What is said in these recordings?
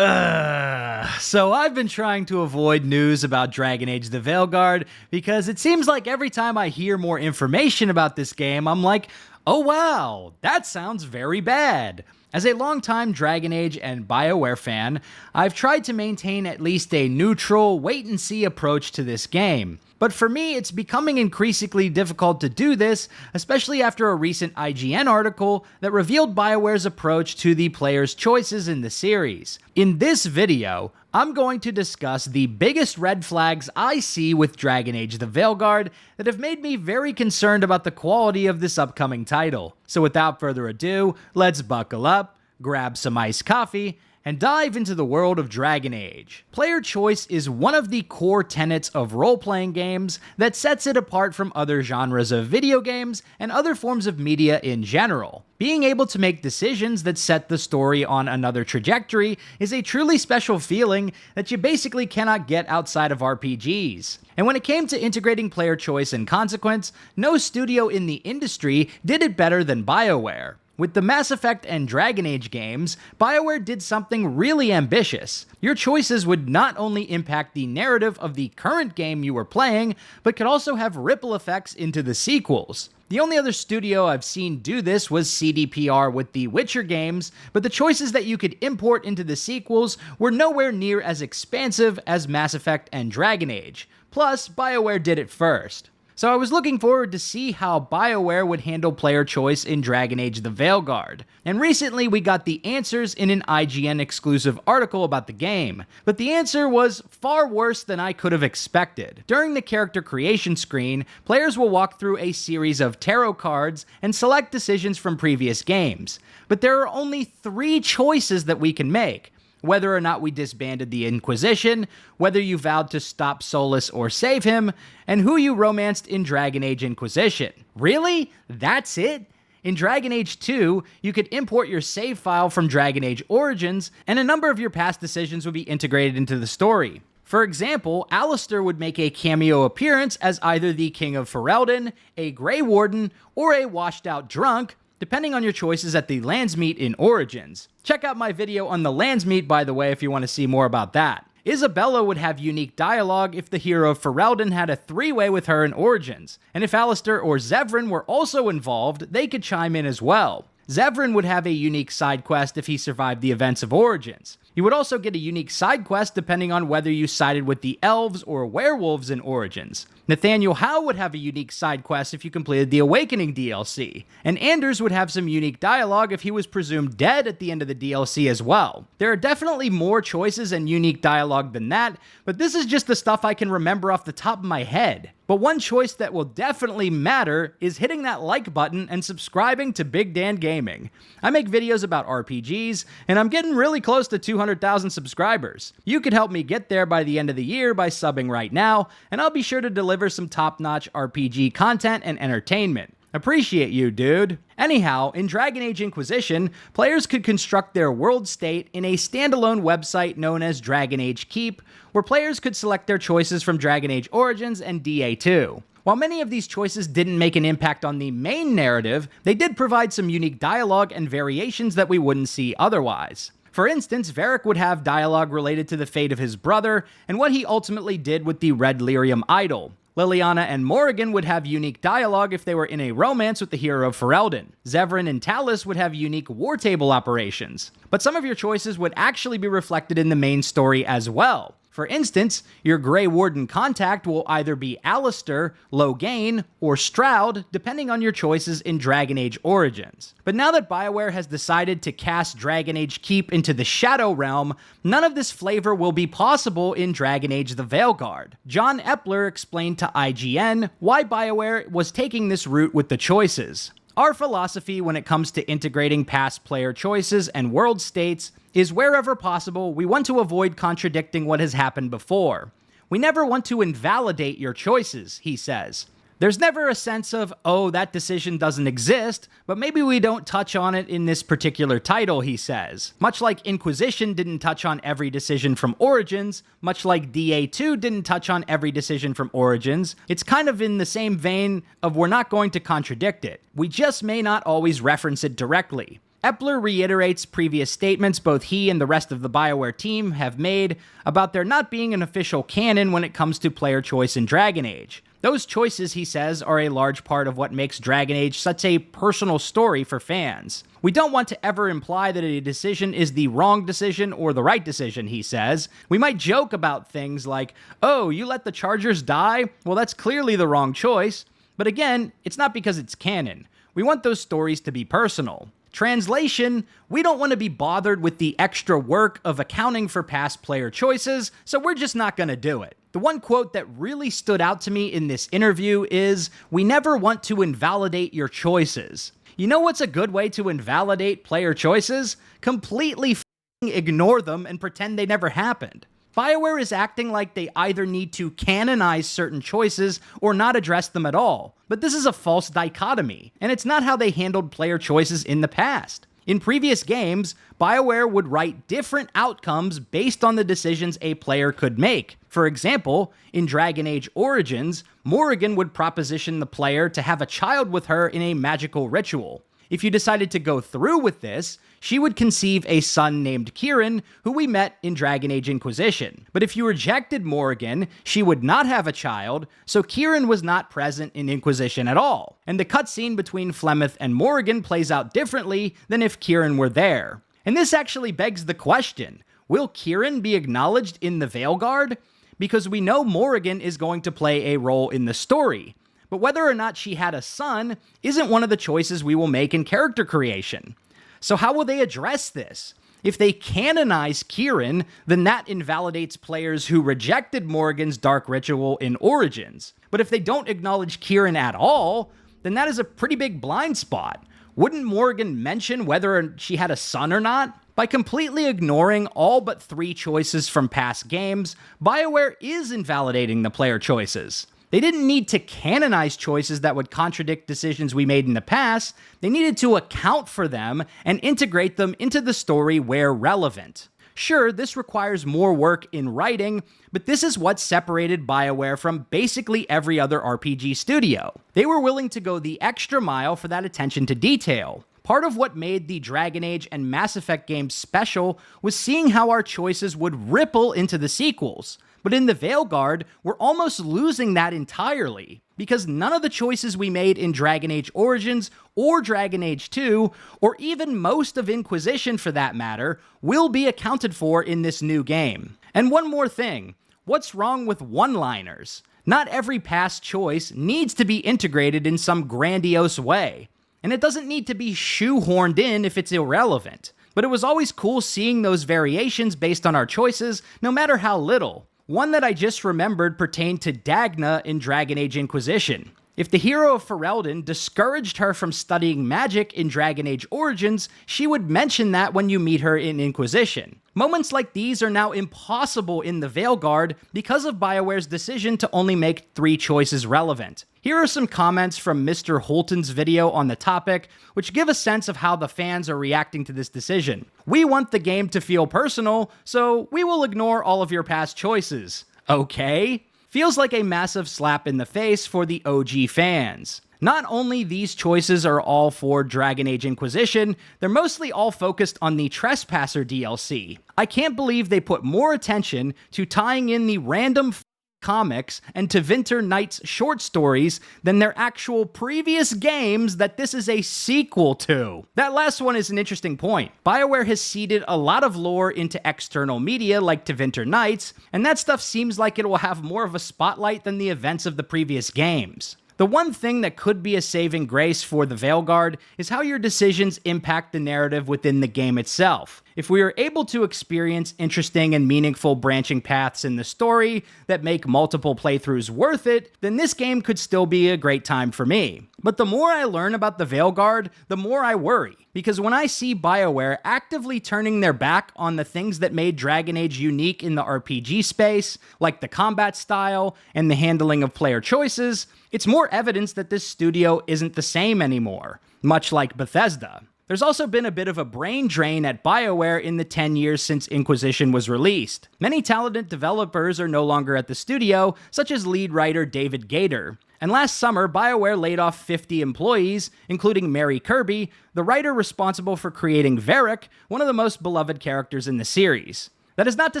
So I've been trying to avoid news about Dragon Age The Veilguard because it seems like every time I hear more information about this game, I'm like, oh wow, that sounds very bad. As a longtime Dragon Age and Bioware fan, I've tried to maintain at least a neutral, wait-and-see approach to this game. But for me, it's becoming increasingly difficult to do this, especially after a recent IGN article that revealed BioWare's approach to the player's choices in the series. In this video, I'm going to discuss the biggest red flags I see with Dragon Age The Veilguard that have made me very concerned about the quality of this upcoming title. So without further ado, let's buckle up, grab some iced coffee, and dive into the world of Dragon Age. Player choice is one of the core tenets of role-playing games that sets it apart from other genres of video games and other forms of media in general. Being able to make decisions that set the story on another trajectory is a truly special feeling that you basically cannot get outside of RPGs. And when it came to integrating player choice and consequence, no studio in the industry did it better than BioWare. With the Mass Effect and Dragon Age games, BioWare did something really ambitious. Your choices would not only impact the narrative of the current game you were playing, but could also have ripple effects into the sequels. The only other studio I've seen do this was CDPR with the Witcher games, but the choices that you could import into the sequels were nowhere near as expansive as Mass Effect and Dragon Age. Plus, BioWare did it first. So I was looking forward to see how BioWare would handle player choice in Dragon Age The Veilguard. And recently we got the answers in an IGN exclusive article about the game. But the answer was far worse than I could have expected. During the character creation screen, players will walk through a series of tarot cards and select decisions from previous games. But there are only 3 choices that we can make. Whether or not we disbanded the Inquisition, whether you vowed to stop Solus or save him, and who you romanced in Dragon Age Inquisition. Really? That's it? In Dragon Age 2, you could import your save file from Dragon Age Origins, and a number of your past decisions would be integrated into the story. For example, Alistair would make a cameo appearance as either the King of Ferelden, a Grey Warden, or a washed-out drunk, depending on your choices at the LANDSMEET in Origins. Check out my video on the LANDSMEET, by the way, if you want to see more about that. Isabella would have unique dialogue if the hero of Ferelden had a 3-way with her in Origins, and if Alistair or Zevran were also involved, they could chime in as well. Zevran would have a unique side quest if he survived the events of Origins. You would also get a unique side quest depending on whether you sided with the elves or werewolves in Origins. Nathaniel Howe would have a unique side quest if you completed the Awakening DLC, and Anders would have some unique dialogue if he was presumed dead at the end of the DLC as well. There are definitely more choices and unique dialogue than that, but this is just the stuff I can remember off the top of my head. But one choice that will definitely matter is hitting that like button and subscribing to Big Dan Gaming. I make videos about RPGs, and I'm getting really close to 200,000 subscribers. You could help me get there by the end of the year by subbing right now, and I'll be sure to deliver some top-notch RPG content and entertainment. Appreciate you, dude. Anyhow, in Dragon Age Inquisition, players could construct their world state in a standalone website known as Dragon Age Keep, where players could select their choices from Dragon Age Origins and DA2. While many of these choices didn't make an impact on the main narrative, they did provide some unique dialogue and variations that we wouldn't see otherwise. For instance, Varric would have dialogue related to the fate of his brother and what he ultimately did with the Red Lyrium idol. Liliana and Morrigan would have unique dialogue if they were in a romance with the hero of Ferelden. Zevran and Talus would have unique war table operations. But some of your choices would actually be reflected in the main story as well. For instance, your Grey Warden contact will either be Alistair, Loghain, or Stroud, depending on your choices in Dragon Age Origins. But now that BioWare has decided to cast Dragon Age Keep into the Shadow Realm, none of this flavor will be possible in Dragon Age The Veilguard. John Epler explained to IGN why BioWare was taking this route with the choices. Our philosophy when it comes to integrating past player choices and world states is wherever possible, we want to avoid contradicting what has happened before. We never want to invalidate your choices, he says. There's never a sense of, oh, that decision doesn't exist, but maybe we don't touch on it in this particular title, he says. Much like Inquisition didn't touch on every decision from Origins, much like DA2 didn't touch on every decision from Origins, it's kind of in the same vein of we're not going to contradict it. We just may not always reference it directly. Epler reiterates previous statements both he and the rest of the BioWare team have made about there not being an official canon when it comes to player choice in Dragon Age. Those choices, he says, are a large part of what makes Dragon Age such a personal story for fans. We don't want to ever imply that a decision is the wrong decision or the right decision, he says. We might joke about things like, oh, you let the Chargers die? Well, that's clearly the wrong choice. But again, it's not because it's canon. We want those stories to be personal. Translation, we don't want to be bothered with the extra work of accounting for past player choices, so we're just not going to do it. The one quote that really stood out to me in this interview is, "We never want to invalidate your choices." You know what's a good way to invalidate player choices? Completely ignore them and pretend they never happened. BioWare is acting like they either need to canonize certain choices or not address them at all. But this is a false dichotomy, and it's not how they handled player choices in the past. In previous games, BioWare would write different outcomes based on the decisions a player could make. For example, in Dragon Age Origins, Morrigan would proposition the player to have a child with her in a magical ritual. If you decided to go through with this, she would conceive a son named Kieran, who we met in Dragon Age Inquisition. But if you rejected Morrigan, she would not have a child, so Kieran was not present in Inquisition at all. And the cutscene between Flemeth and Morrigan plays out differently than if Kieran were there. And this actually begs the question, will Kieran be acknowledged in the Veilguard? Because we know Morrigan is going to play a role in the story. But whether or not she had a son isn't one of the choices we will make in character creation. So how will they address this? If they canonize Kieran, then that invalidates players who rejected Morrigan's dark ritual in Origins. But if they don't acknowledge Kieran at all, then that is a pretty big blind spot. Wouldn't Morrigan mention whether she had a son or not? By completely ignoring all but 3 choices from past games, BioWare is invalidating the player choices. They didn't need to canonize choices that would contradict decisions we made in the past. They needed to account for them and integrate them into the story where relevant. Sure, this requires more work in writing, but this is what separated BioWare from basically every other RPG studio. They were willing to go the extra mile for that attention to detail. Part of what made the Dragon Age and Mass Effect games special was seeing how our choices would ripple into the sequels. But in the Veilguard, we're almost losing that entirely, because none of the choices we made in Dragon Age Origins or Dragon Age 2, or even most of Inquisition for that matter, will be accounted for in this new game. And one more thing, what's wrong with one-liners? Not every past choice needs to be integrated in some grandiose way, and it doesn't need to be shoehorned in if it's irrelevant. But it was always cool seeing those variations based on our choices, no matter how little. One that I just remembered pertained to Dagna in Dragon Age Inquisition. If the hero of Ferelden discouraged her from studying magic in Dragon Age Origins, she would mention that when you meet her in Inquisition. Moments like these are now impossible in the Veilguard because of BioWare's decision to only make 3 choices relevant. Here are some comments from MRHULTHEN's video on the topic, which give a sense of how the fans are reacting to this decision. "We want the game to feel personal, so we will ignore all of your past choices." Okay? Feels like a massive slap in the face for the OG fans. Not only these choices are all for Dragon Age Inquisition, they're mostly all focused on the Trespasser DLC. I can't believe they put more attention to tying in the random comics and to Winter Knight's short stories than their actual previous games that this is a sequel to. That last one is an interesting point. BioWare has seeded a lot of lore into external media like to Winter Knights, and that stuff seems like it will have more of a spotlight than the events of the previous games. The one thing that could be a saving grace for the Veilguard is how your decisions impact the narrative within the game itself. If we are able to experience interesting and meaningful branching paths in the story that make multiple playthroughs worth it, then this game could still be a great time for me. But the more I learn about the Veilguard, the more I worry. Because when I see BioWare actively turning their back on the things that made Dragon Age unique in the RPG space, like the combat style and the handling of player choices, it's more evidence that this studio isn't the same anymore, much like Bethesda. There's also been a bit of a brain drain at BioWare in the 10 years since Inquisition was released. Many talented developers are no longer at the studio, such as lead writer David Gator. And last summer, BioWare laid off 50 employees, including Mary Kirby, the writer responsible for creating Varric, one of the most beloved characters in the series. That is not to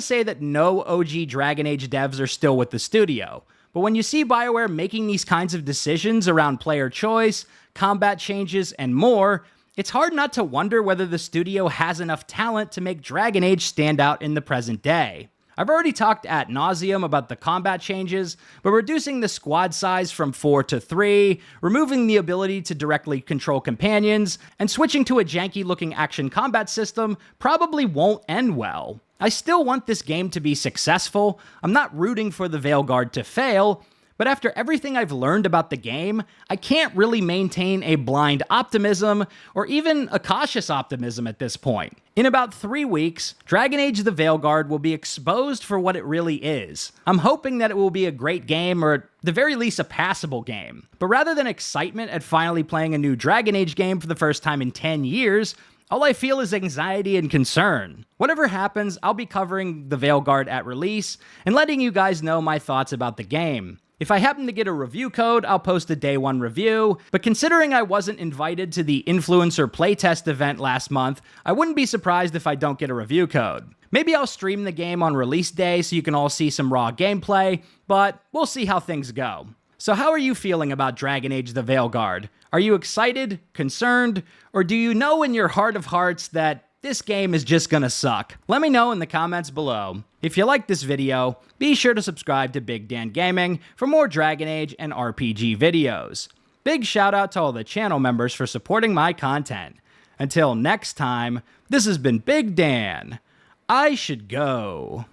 say that no OG Dragon Age devs are still with the studio, but when you see BioWare making these kinds of decisions around player choice, combat changes, and more, it's hard not to wonder whether the studio has enough talent to make Dragon Age stand out in the present day. I've already talked ad nauseum about the combat changes, but reducing the squad size from 4 to 3, removing the ability to directly control companions, and switching to a janky-looking action combat system probably won't end well. I still want this game to be successful. I'm not rooting for the Veilguard to fail, but after everything I've learned about the game, I can't really maintain a blind optimism or even a cautious optimism at this point. In about 3 weeks, Dragon Age The Veilguard will be exposed for what it really is. I'm hoping that it will be a great game, or at the very least a passable game. But rather than excitement at finally playing a new Dragon Age game for the first time in 10 years, all I feel is anxiety and concern. Whatever happens, I'll be covering The Veilguard at release and letting you guys know my thoughts about the game. If I happen to get a review code, I'll post a day one review, but considering I wasn't invited to the influencer playtest event last month, I wouldn't be surprised if I don't get a review code. Maybe I'll stream the game on release day so you can all see some raw gameplay, but we'll see how things go. So how are you feeling about Dragon Age The Veilguard? Are you excited, concerned, or do you know in your heart of hearts that this game is just gonna suck? Let me know in the comments below. If you like this video, be sure to subscribe to Big Dan Gaming for more Dragon Age and RPG videos. Big shout out to all the channel members for supporting my content. Until next time, this has been Big Dan. I should go.